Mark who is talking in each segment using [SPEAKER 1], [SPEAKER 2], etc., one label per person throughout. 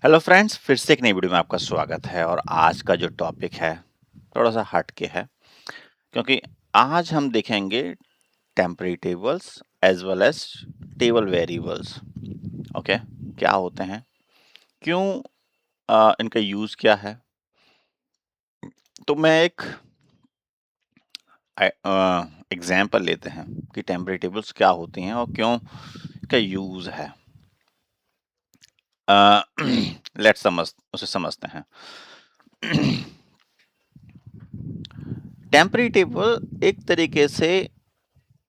[SPEAKER 1] Hello friends, फिर से एक नई वीडियो में आपका स्वागत है। और आज का जो टॉपिक है थोड़ा सा हट के है, क्योंकि आज हम देखेंगे temporary tables as well as table variables. Okay, क्या होते हैं, क्यों, इनका यूज़ क्या है। तो मैं एक एग्जाम्पल लेते हैं कि टेम्परेरी टेबल्स क्या होती हैं और क्यों इसका यूज़ है। लेट्स उसे समझते हैं। टेम्परेरी टेबल एक तरीके से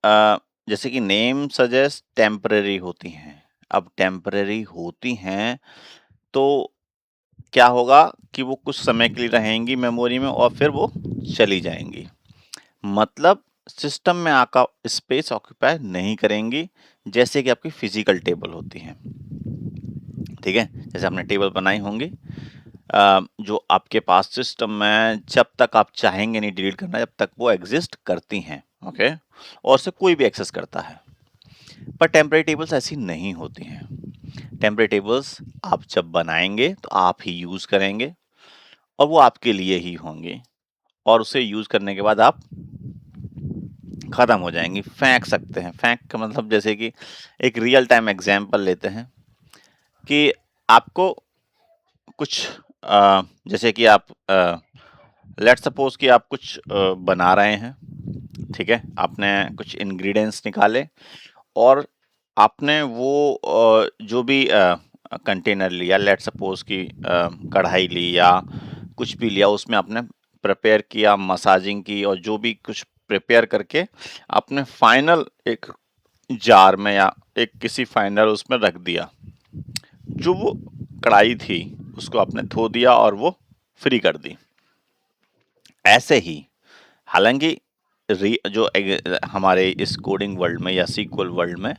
[SPEAKER 1] जैसे कि नेम सजेस्ट टेम्पररी होती हैं। अब टेम्पररी होती हैं तो क्या होगा कि वो कुछ समय के लिए रहेंगी मेमोरी में और फिर वो चली जाएंगी। मतलब सिस्टम में आका स्पेस ऑक्यूपाई नहीं करेंगी, जैसे कि आपकी फिजिकल टेबल होती हैं। ठीक है, जैसे आपने टेबल बनाई होंगी, जो आपके पास सिस्टम में जब तक आप चाहेंगे नहीं डिलीट करना, जब तक वो एग्जिस्ट करती हैं। ओके, और उसे कोई भी एक्सेस करता है। पर टेम्परेरी टेबल्स ऐसी नहीं होती हैं। टेम्परेरी टेबल्स आप जब बनाएंगे तो आप ही यूज करेंगे और वो आपके लिए ही होंगे, और उसे यूज करने के बाद आप खत्म हो जाएंगी, फेंक सकते हैं। फेंक का मतलब जैसे कि एक रियल टाइम एग्जांपल लेते हैं कि आपको कुछ जैसे कि आप लेट्स सपोज कि आप कुछ बना रहे हैं। ठीक है, आपने कुछ इंग्रेडिएंट्स निकाले और आपने वो जो भी कंटेनर लिया, लेट्स सपोज कि कढ़ाई ली या कुछ भी लिया, उसमें आपने प्रिपेयर किया, मसाजिंग की, और जो भी कुछ प्रिपेयर करके आपने फाइनल एक जार में या एक किसी फाइनल उसमें रख दिया। जो वो कढ़ाई थी उसको आपने धो दिया और वो फ्री कर दी। ऐसे ही, हालांकि हमारे इस कोडिंग वर्ल्ड में या सीक्वल वर्ल्ड में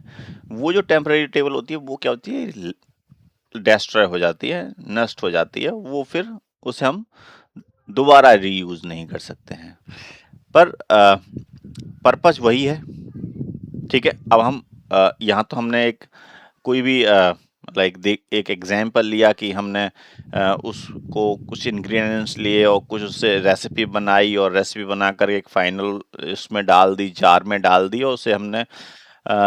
[SPEAKER 1] वो जो टेम्पररी टेबल होती है वो क्या होती है, डेस्ट्रॉय हो जाती है, नष्ट हो जाती है। वो फिर उसे हम दोबारा रीयूज नहीं कर सकते हैं। पर पर्पस वही है। ठीक है, अब हम यहाँ तो हमने एक कोई भी लाइक देख एक एग्जांपल लिया कि हमने उसको कुछ इंग्रेडिएंट्स लिए और कुछ उससे रेसिपी बनाई, और रेसिपी बनाकर एक फाइनल इसमें डाल दी, जार में डाल दी, और उसे हमने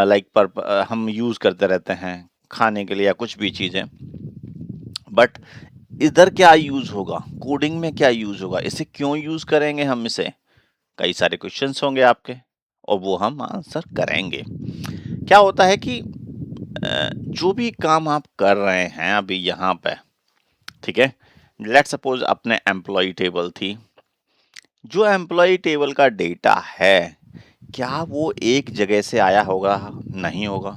[SPEAKER 1] लाइक पर हम यूज करते रहते हैं खाने के लिए या कुछ भी चीजें। बट इधर क्या यूज होगा, कोडिंग में क्या यूज होगा, इसे क्यों यूज करेंगे हम इसे, कई सारे क्वेश्चंस होंगे आपके और वो हम आंसर करेंगे। क्या होता है कि जो भी काम आप कर रहे हैं अभी यहाँ पे, ठीक है, लेट सपोज अपने एम्प्लॉय टेबल थी। जो एम्प्लॉय टेबल का डेटा है, क्या वो एक जगह से आया होगा? नहीं होगा।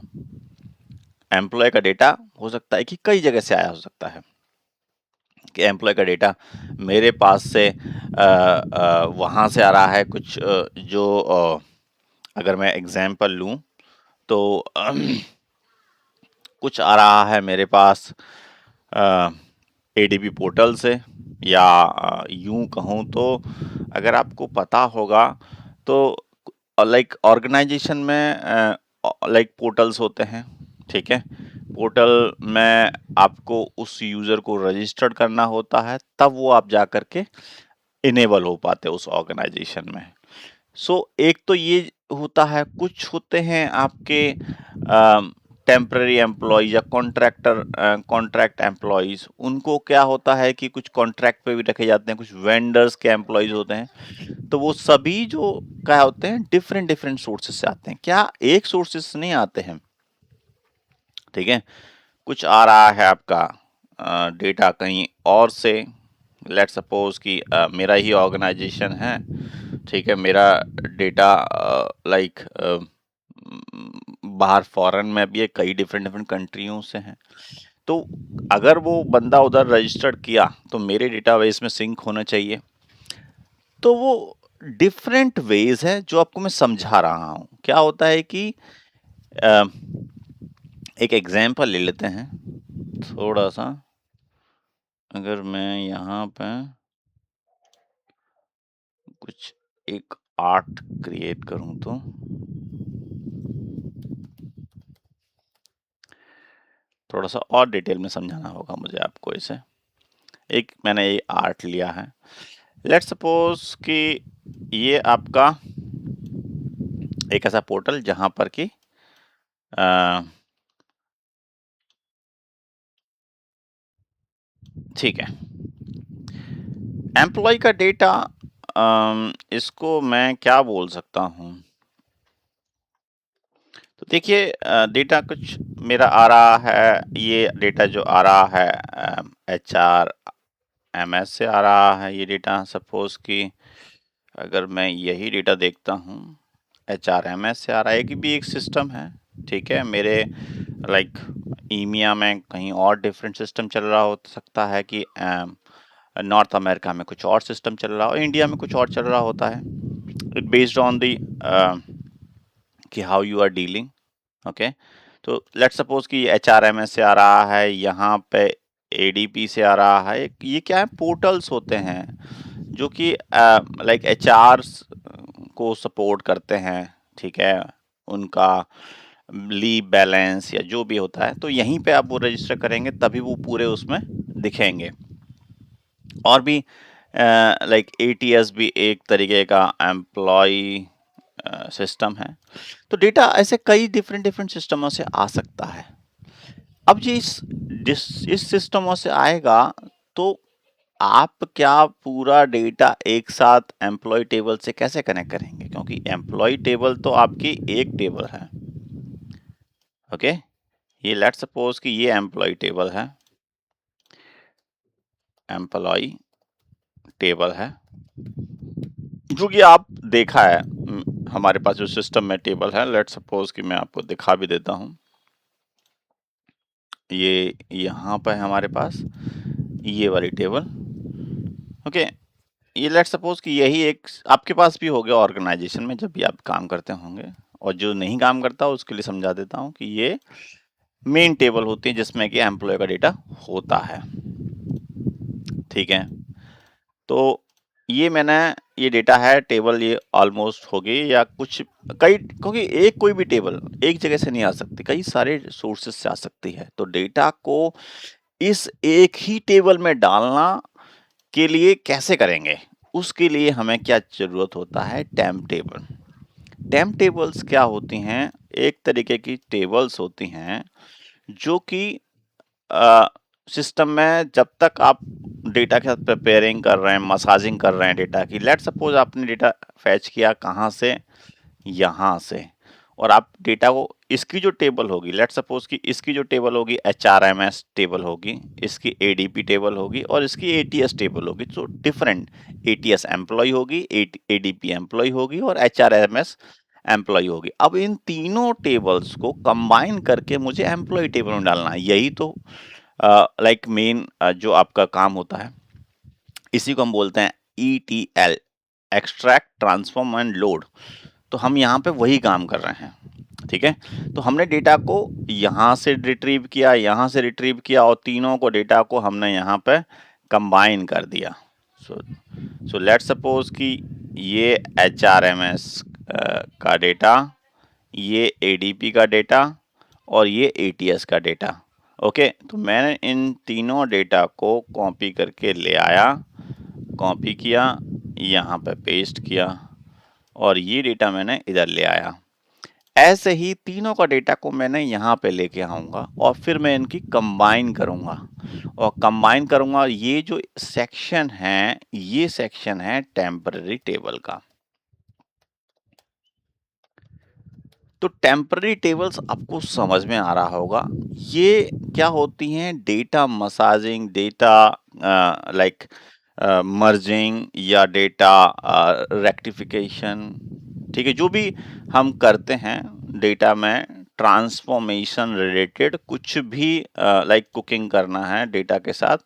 [SPEAKER 1] एम्प्लॉय का डेटा हो सकता है कि कई जगह से आया हो सकता है। कि एम्प्लॉय का डेटा मेरे पास से वहाँ से आ रहा है कुछ अगर मैं एग्जाम्पल लूँ तो कुछ आ रहा है मेरे पास एडीबी पोर्टल से, या यूं कहूँ तो अगर आपको पता होगा तो लाइक ऑर्गेनाइजेशन में लाइक पोर्टल्स होते हैं। ठीक है, पोर्टल में आपको उस यूज़र को रजिस्टर्ड करना होता है, तब वो आप जा कर के इनेबल हो पाते उस ऑर्गेनाइजेशन में। सो एक तो ये होता है। कुछ होते हैं आपके टेम्पररी एम्प्लॉय या कॉन्ट्रैक्ट एम्प्लॉयज, उनको क्या होता है कि कुछ कॉन्ट्रैक्ट पे भी रखे जाते हैं, कुछ वेंडर्स के एम्प्लॉयज होते हैं। तो वो सभी जो क्या होते हैं, डिफरेंट डिफरेंट सोर्सेस से आते हैं, क्या एक सोर्सेस से नहीं आते हैं। ठीक है, कुछ आ रहा है आपका डेटा कहीं और से। लेट सपोज कि मेरा ही ऑर्गेनाइजेशन है। ठीक है, मेरा डेटा लाइक बाहर फॉरेन में भी है, कई डिफरेंट डिफरेंट कंट्रियों से हैं। तो अगर वो बंदा उधर रजिस्टर्ड किया तो मेरे डेटाबेस में सिंक होना चाहिए। तो वो डिफरेंट वेज है जो आपको मैं समझा रहा हूँ। क्या होता है कि अ, एक एग्जाम्पल ले लेते हैं थोड़ा सा। अगर मैं यहाँ पे कुछ एक आर्ट क्रिएट करूँ तो थोड़ा-सा और डिटेल में समझाना होगा मुझे आपको इसे। एक मैंने ये आर्ट लिया है। लेट्स सपोज कि ये आपका एक ऐसा पोर्टल जहाँ पर कि ठीक है, एम्प्लॉय का डेटा इसको मैं क्या बोल सकता हूँ? तो देखिए डेटा कुछ मेरा आ रहा है, ये डेटा जो आ रहा है HRMS से आ रहा है ये डेटा। सपोज कि अगर मैं यही डेटा देखता हूँ, HRMS से आ रहा है, कि भी एक सिस्टम है, ठीक है। मेरे लाइक ईमिया में कहीं और डिफरेंट सिस्टम चल रहा हो सकता है, कि नॉर्थ अमेरिका में कुछ और सिस्टम चल रहा हो, इंडिया में कुछ और चल रहा होता है। इट बेस्ड ऑन दी कि how you are dealing, okay. तो लेट्स सपोज कि HRMS से आ रहा है, यहाँ पे ADP से आ रहा है। ये क्या है, पोर्टल्स होते हैं जो कि लाइक HR को सपोर्ट करते हैं, ठीक है। उनका लीव बैलेंस या जो भी होता है, तो यहीं पे आप वो रजिस्टर करेंगे तभी वो पूरे उसमें दिखेंगे। और भी लाइक ATS भी एक तरीके का एम्प्लॉय सिस्टम है। तो डेटा ऐसे कई डिफरेंट डिफरेंट सिस्टमों से आ सकता है। अब ये इस सिस्टमों से आएगा तो आप क्या पूरा डेटा एक साथ एम्प्लॉय टेबल से कैसे कनेक्ट करेंगे, क्योंकि एम्प्लॉय टेबल तो आपकी एक टेबल है, ओके। ये लेट्स सपोज कि ये एम्प्लॉय टेबल है, एम्प्लॉय टेबल है जो कि आप देखा है हमारे पास जो सिस्टम में टेबल है। लेट्स सपोज कि मैं आपको दिखा भी देता हूं, ये यहाँ पे है हमारे पास ये वाली टेबल, ओके। ये लेट्स सपोज कि यही एक आपके पास भी हो गया ऑर्गेनाइजेशन में जब भी आप काम करते होंगे, और जो नहीं काम करता उसके लिए समझा देता हूँ कि ये मेन टेबल होती है जिसमें कि एम्प्लॉय का डेटा होता है, ठीक है। तो ये मैंने ये डेटा है टेबल, ये ऑलमोस्ट हो गई या कुछ कई, क्योंकि एक कोई भी टेबल एक जगह से नहीं आ सकती, कई सारे सोर्सेज से आ सकती है। तो डेटा को इस एक ही टेबल में डालना के लिए कैसे करेंगे, उसके लिए हमें क्या जरूरत होता है, टेम्प टेबल। टेम्प टेबल्स क्या होती हैं, एक तरीके की टेबल्स होती हैं जो कि सिस्टम में जब तक आप डेटा के साथ प्रिपेयरिंग कर रहे हैं, मसाजिंग कर रहे हैं डेटा की, लेट सपोज आपने डेटा फैच किया कहाँ से, यहाँ से, और आप डेटा को इसकी जो टेबल होगी, लेट सपोज कि इसकी जो टेबल होगी HRMS टेबल होगी, इसकी ADP टेबल होगी और इसकी ATS टेबल होगी। तो डिफरेंट ATS एम्प्लॉय होगी, ADP एम्प्लॉय होगी और HRMS एम्प्लॉय होगी। अब इन तीनों टेबल्स को कंबाइन करके मुझे एम्प्लॉय टेबल में डालना है। यही तो लाइक मेन जो आपका काम होता है, इसी को हम बोलते हैं ETL, extract transform and load. तो हम यहाँ पे वही काम कर रहे हैं, ठीक है। तो हमने डेटा को यहाँ से रिट्रीव किया, यहाँ से रिट्रीव किया, और तीनों को डेटा को हमने यहाँ पे कंबाइन कर दिया। सो लेट सपोज कि ये HRMS का डेटा, ये ADP का डेटा और ये ATS का डेटा, ओके। तो मैंने इन तीनों डेटा को कॉपी करके ले आया, कॉपी किया, यहाँ पे पेस्ट किया और ये डेटा मैंने इधर ले आया। ऐसे ही तीनों का डेटा को मैंने यहाँ पे लेके आऊँगा और फिर मैं इनकी कंबाइन करूँगा, और कंबाइन करूँगा। ये जो सेक्शन है, ये सेक्शन है टेम्पररी टेबल का। तो टेम्पररी टेबल्स आपको समझ में आ रहा होगा, ये क्या होती हैं, data massaging, data like merging या डेटा रेक्टिफिकेशन, ठीक है। जो भी हम करते हैं डेटा में ट्रांसफॉर्मेशन रिलेटेड, कुछ भी लाइक कुकिंग करना है डेटा के साथ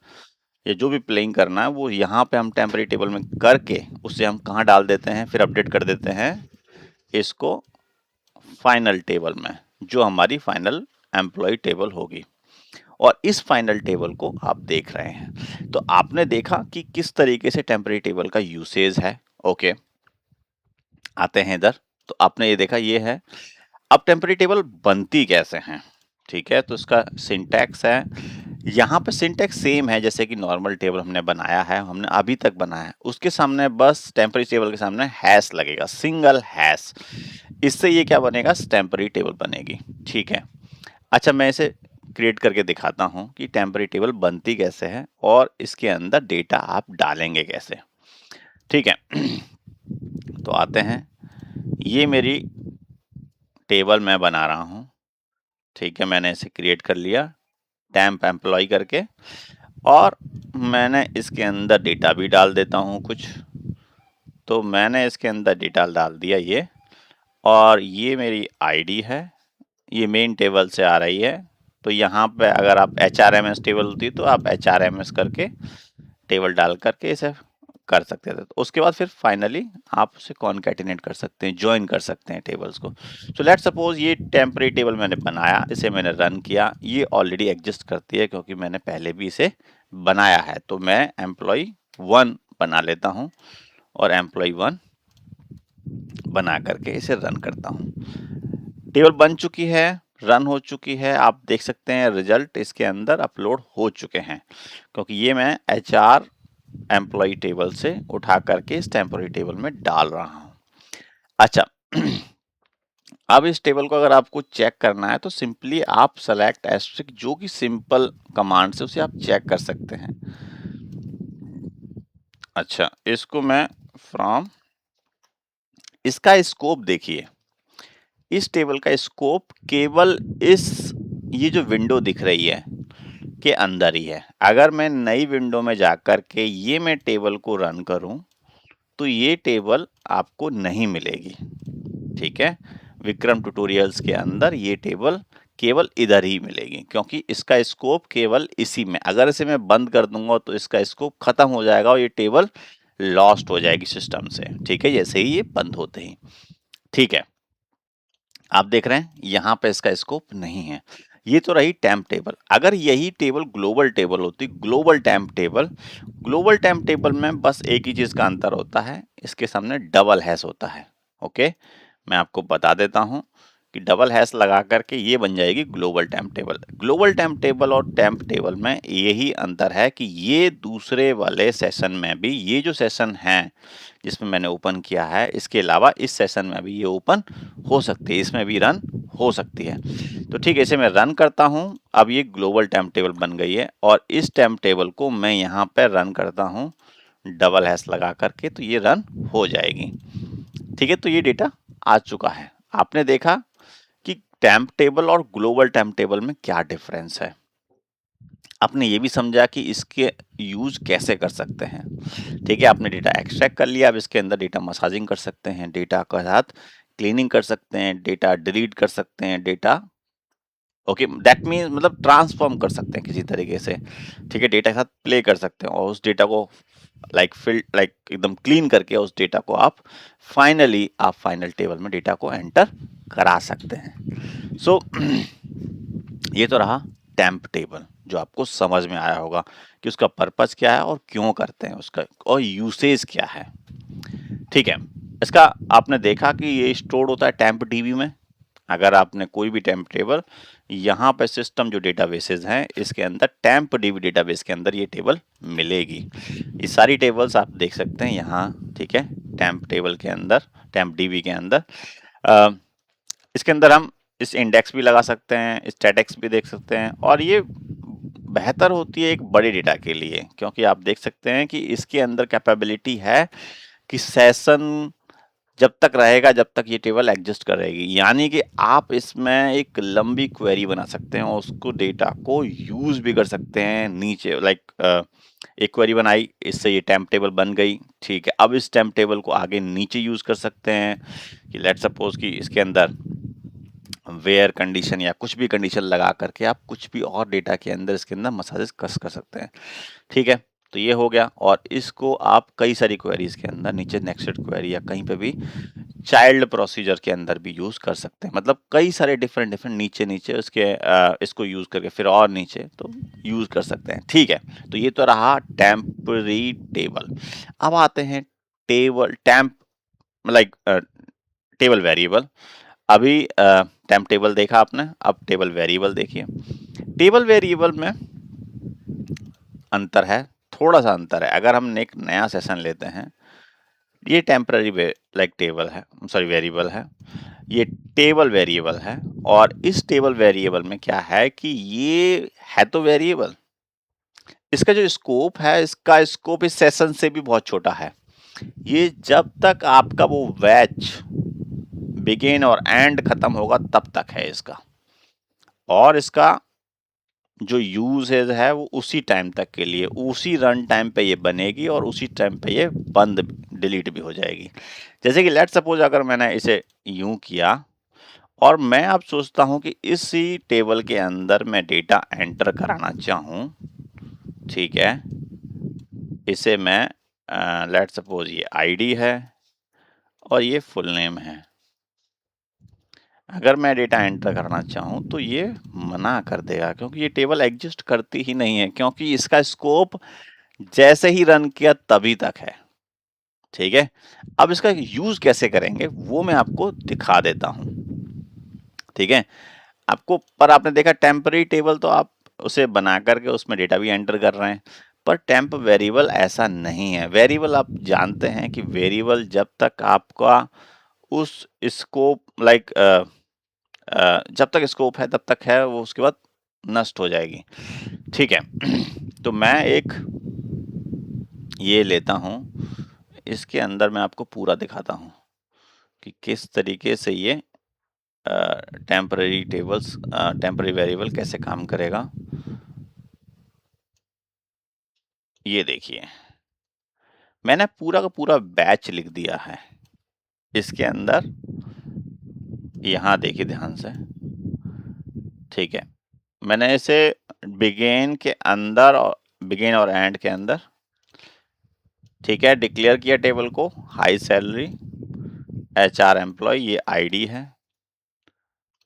[SPEAKER 1] या जो भी प्लेइंग करना है, वो यहाँ पे हम टेम्पररी टेबल में करके उसे हम कहाँ डाल देते हैं, फिर अपडेट कर देते हैं इसको फाइनल टेबल में, जो हमारी फाइनल एम्प्लॉय टेबल होगी। और इस फाइनल टेबल को आप देख रहे हैं। तो आपने देखा कि किस तरीके से टेम्पररी टेबल का यूसेज है, ओके। आते हैं इधर, तो आपने ये देखा ये है। अब टेम्पररी टेबल बनती कैसे हैं, ठीक है, तो इसका सिंटैक्स है, यहाँ पे सिंटैक्स सेम है जैसे कि नॉर्मल टेबल हमने बनाया है, हमने अभी तक बनाया है, उसके सामने बस टेम्परेरी टेबल के सामने हैश लगेगा, सिंगल हैश। इससे ये क्या बनेगा, टेम्परेरी टेबल बनेगी। ठीक है, अच्छा मैं इसे क्रिएट करके दिखाता हूँ कि टेम्परेरी टेबल बनती कैसे है और इसके अंदर डेटा आप डालेंगे कैसे। ठीक है, तो आते हैं, ये मेरी टेबल मैं बना रहा हूँ। ठीक है, मैंने इसे क्रिएट कर लिया टेम्प एम्प्लॉय करके, और मैंने इसके अंदर डेटा भी डाल देता हूँ कुछ। तो मैंने इसके अंदर डेटा डाल दिया ये, और ये मेरी आईडी है, ये मेन टेबल से आ रही है। तो यहाँ पे अगर आप HRMS टेबल होती तो आप HRMS करके टेबल डाल करके इसे कर सकते थे। तो उसके बाद फिर फाइनली आप उसे कॉन्कैटिनेट कर सकते हैं, ज्वाइन कर सकते हैं टेबल्स को। सो लेट्स सपोज ये टेम्परेरी टेबल मैंने बनाया, इसे मैंने रन किया, ये ऑलरेडी एग्जिस्ट करती है क्योंकि मैंने पहले भी इसे बनाया है। तो मैं एम्प्लॉय 1 बना लेता हूँ और एम्प्लॉय 1 बना करके इसे रन करता हूँ। टेबल बन चुकी है, रन हो चुकी है, आप देख सकते हैं रिजल्ट इसके अंदर अपलोड हो चुके हैं, क्योंकि ये मैं HR एम्प्लॉय टेबल से उठा करके इस टेम्परेरी टेबल में डाल रहा हूँ। अच्छा, अब इस टेबल को अगर आपको चेक करना है तो सिंपली आप सेलेक्ट एस्ट्रिक, जो कि सिंपल कमांड से उसे आप चेक कर सकते हैं। अच्छा, इसको मैं फ्रॉम, इसका स्कोप देखिए, इस टेबल का स्कोप केवल इस, ये जो विंडो दिख रही है के अंदर ही है। अगर मैं नई विंडो में जाकर के ये मैं टेबल को रन करूं तो ये टेबल आपको नहीं मिलेगी। ठीक है, विक्रम ट्यूटोरियल्स के अंदर ये टेबल केवल इधर ही मिलेगी, क्योंकि इसका स्कोप केवल इसी में, अगर इसे मैं बंद कर दूंगा तो इसका स्कोप खत्म हो जाएगा और ये टेबल लॉस्ट हो जाएगी सिस्टम से। ठीक है, जैसे ही ये बंद होते ही। ठीक है, आप देख रहे हैं यहाँ पे इसका स्कोप नहीं है। ये तो रही टेम्प टेबल। अगर यही टेबल ग्लोबल टेबल होती, global temp table, global temp table में बस एक ही चीज का अंतर होता है, इसके सामने डबल हैश होता है। ओके, मैं आपको बता देता हूं कि डबल हैश लगा करके ये बन जाएगी global temp table. Global temp table और टेम्प टेबल में यही अंतर है कि ये दूसरे वाले सेशन में भी, ये जो सेशन है जिसमें मैंने ओपन किया है, इसके अलावा इस सेशन में भी ये ओपन हो सकती है, इसमें भी रन हो सकती है। तो ठीक है, इसे मैं रन करता हूं। अब ये ग्लोबल टेम्प टेबल बन गई है और इस टेम्प टेबल को मैं यहाँ पे रन करता हूं डबल हैश लगा करके, तो ये रन हो जाएगी। ठीक है, तो ये डेटा आ चुका है। आपने देखा कि टेम्प टेबल और ग्लोबल टेम्प टेबल में क्या डिफरेंस है, आपने ये भी समझा कि इसके यूज कैसे कर सकते हैं। ठीक है, आपने डेटा एक्सट्रैक्ट कर लिया, अब इसके अंदर डेटा मसाजिंग कर सकते हैं, डेटा के साथ क्लीनिंग कर सकते हैं, डेटा डिलीट कर सकते हैं, डेटा ओके दैट मीन्स मतलब ट्रांसफॉर्म कर सकते हैं किसी तरीके से। ठीक है, डेटा के साथ प्ले कर सकते हैं और उस डेटा को लाइक एकदम क्लीन करके उस डेटा को आप फाइनली आप फाइनल टेबल में डेटा को एंटर करा सकते हैं। सो ये तो रहा टेम्प टेबल, जो आपको समझ में आया होगा कि उसका पर्पस क्या है और क्यों करते हैं उसका, और यूसेज क्या है। ठीक है, इसका आपने देखा कि ये स्टोर होता है टेम्प डीबी में। अगर आपने कोई भी टेम्प टेबल, यहाँ पे सिस्टम जो डेटाबेसेस हैं इसके अंदर टेम्प डीबी डेटाबेस के अंदर ये टेबल मिलेगी। ये सारी टेबल्स आप देख सकते हैं यहाँ। ठीक है, टेम्प टेबल के अंदर, टेम्प डीबी के अंदर इसके अंदर हम इस इंडेक्स भी लगा सकते हैं, स्टैटिक्स भी देख सकते हैं, और ये बेहतर होती है एक बड़े डेटा के लिए, क्योंकि आप देख सकते हैं कि इसके अंदर कैपेबिलिटी है कि सेशन जब तक रहेगा जब तक ये टेबल एग्जिस्ट करेगी, यानी कि आप इसमें एक लंबी क्वेरी बना सकते हैं और उसको डेटा को यूज भी कर सकते हैं नीचे। एक क्वेरी बनाई, इससे ये टेम्प टेबल बन गई। ठीक है, अब इस टेम्प टेबल को आगे नीचे यूज कर सकते हैं कि लेट सपोज कि इसके अंदर वेयर कंडीशन या कुछ भी कंडीशन लगा करके आप कुछ भी और डेटा के अंदर इसके अंदर मसाजेस कस कर सकते हैं। ठीक है, तो ये हो गया, और इसको आप कई सारी क्वेरीज के अंदर नीचे नेक्स्टेड क्वेरी या कहीं पे भी चाइल्ड प्रोसीजर के अंदर भी यूज कर सकते हैं। मतलब कई सारे डिफरेंट डिफरेंट नीचे नीचे उसके इसको यूज करके फिर और नीचे तो यूज कर सकते हैं। ठीक है, तो ये तो रहा टेम्परी टेबल। अब आते हैं table temp like table variable. अभी टेम्प टेबल देखा आपने, अब टेबल वेरिएबल देखिए। टेबल वेरिएबल में अंतर है, थोड़ा सा अंतर है। अगर हम एक नया सेशन लेते हैं, ये टेम्पररी लाइक टेबल है, सॉरी वेरिएबल है, ये टेबल वेरिएबल है। और इस टेबल वेरिएबल में क्या है कि ये है तो वेरिएबल, इसका जो स्कोप है, इसका स्कोप इस सेशन से भी बहुत छोटा है। ये जब तक आपका वो बैच बिगिन और एंड खत्म होगा तब तक है इसका, और इसका जो यूजेज है वो उसी टाइम तक के लिए, उसी रन टाइम पे ये बनेगी और उसी टाइम पे ये बंद डिलीट भी हो जाएगी। जैसे कि लेट सपोज अगर मैंने इसे यूं किया और मैं अब सोचता हूं कि इसी टेबल के अंदर मैं डेटा एंटर कराना चाहूं, ठीक है, इसे मैं लेट सपोज ये आईडी है और ये फुल नेम है। अगर मैं डेटा एंटर करना चाहूँ तो ये मना कर देगा, क्योंकि ये टेबल एग्जिस्ट करती ही नहीं है, क्योंकि इसका स्कोप जैसे ही रन किया तभी तक है। ठीक है, अब इसका यूज कैसे करेंगे वो मैं आपको दिखा देता हूं। ठीक है, आपको पर आपने देखा टेम्पररी टेबल तो आप उसे बना करके उसमें डेटा भी एंटर कर रहे हैं, पर टेम्प वेरिएबल ऐसा नहीं है। वेरिएबल आप जानते हैं कि वेरिएबल जब तक आपका उस स्कोप लाइक जब तक स्कोप है तब तक है, वो उसके बाद नष्ट हो जाएगी। ठीक है, तो मैं एक ये लेता हूं, इसके अंदर मैं आपको पूरा दिखाता हूं कि किस तरीके से ये टेम्पररी टेबल्स, टेम्पररी वेरिएबल कैसे काम करेगा। ये देखिए, मैंने पूरा का पूरा बैच लिख दिया है इसके अंदर, यहां देखिए ध्यान से। ठीक है, मैंने इसे बिगिन के अंदर और बिगिन और एंड के अंदर, ठीक है, डिक्लेयर किया टेबल को, हाई सैलरी, HR एम्प्लॉय, ये आईडी है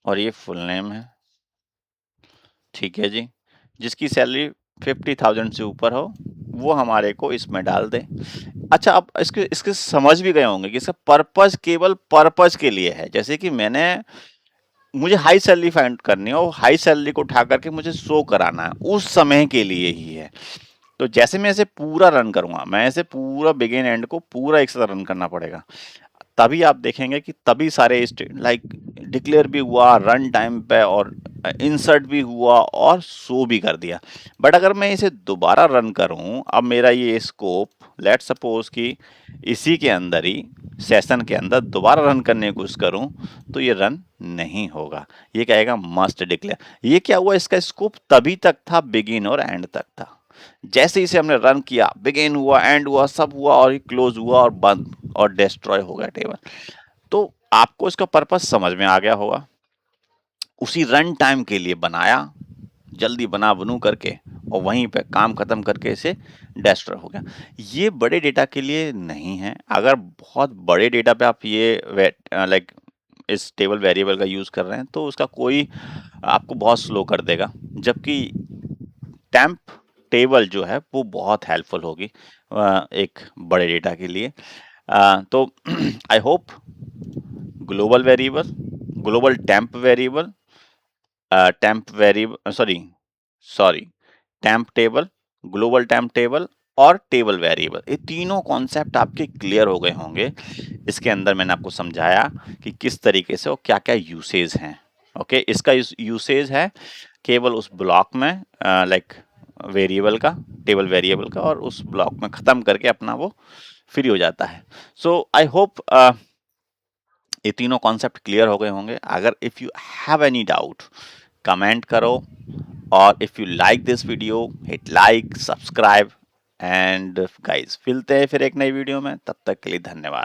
[SPEAKER 1] और ये फुल नेम है। ठीक है जी, जिसकी सैलरी 50,000 से ऊपर हो वो हमारे को इसमें डाल दे। अच्छा, अब इसके इसके समझ भी गए होंगे कि इसका पर्पस केवल पर्पस के लिए है। जैसे कि मुझे हाई सैलरी फाइंड करनी है और हाई सैलरी को उठा करके मुझे शो कराना है, उस समय के लिए ही है। तो जैसे मैं इसे पूरा रन करूंगा, मैं इसे पूरा बिगिन एंड को पूरा एक साथ रन करना पड़ेगा, तभी आप देखेंगे कि तभी सारे लाइक डिक्लेयर भी हुआ रन टाइम पे और इंसर्ट भी हुआ और शो भी कर दिया। बट अगर मैं इसे दोबारा रन करूं, अब मेरा ये स्कोप लेट सपोज कि इसी के अंदर ही सेशन के अंदर दोबारा रन करने की कोशिश करूं तो ये रन नहीं होगा, ये कहेगा मस्ट डिक्लेयर। ये क्या हुआ, इसका स्कोप तभी तक था बिगिन और एंड तक था। जैसे ही इसे हमने रन किया, बिगिन हुआ, एंड हुआ, सब हुआ और ये क्लोज हुआ और बंद और डिस्ट्रॉय हो गया टेबल। तो आपको इसका पर्पस समझ में आ गया होगा। उसी रन टाइम के लिए बनाया, जल्दी बना बनू करके और वहीं पे काम खत्म करके इसे डिस्ट्रॉय हो गया। ये बड़े डेटा के लिए नहीं है। अगर बहुत बड़े डेटा पे आप ये लाइक इस टेबल वेरिएबल का यूज कर रहे हैं तो उसका कोई आपको बहुत स्लो कर देगा, जबकि टेम्प टेबल जो है वो बहुत हेल्पफुल होगी एक बड़े डेटा के लिए। तो I hope global variable, global temp variable sorry temp table, global temp table और टेबल वेरिएबल, ये तीनों कॉन्सेप्ट आपके क्लियर हो गए होंगे। इसके अंदर मैंने आपको समझाया कि किस तरीके से और क्या क्या यूसेज हैं। ओके, इसका यूसेज है केवल उस ब्लॉक में लाइक वेरिएबल का, टेबल वेरिएबल का, और उस ब्लॉक में खत्म करके अपना वो फ्री हो जाता है। सो आई होप ये तीनों कॉन्सेप्ट क्लियर हो गए होंगे। अगर if you have any doubt comment करो, और if you like this video hit like, subscribe, and guys मिलते हैं फिर एक नई वीडियो में। तब तक के लिए धन्यवाद।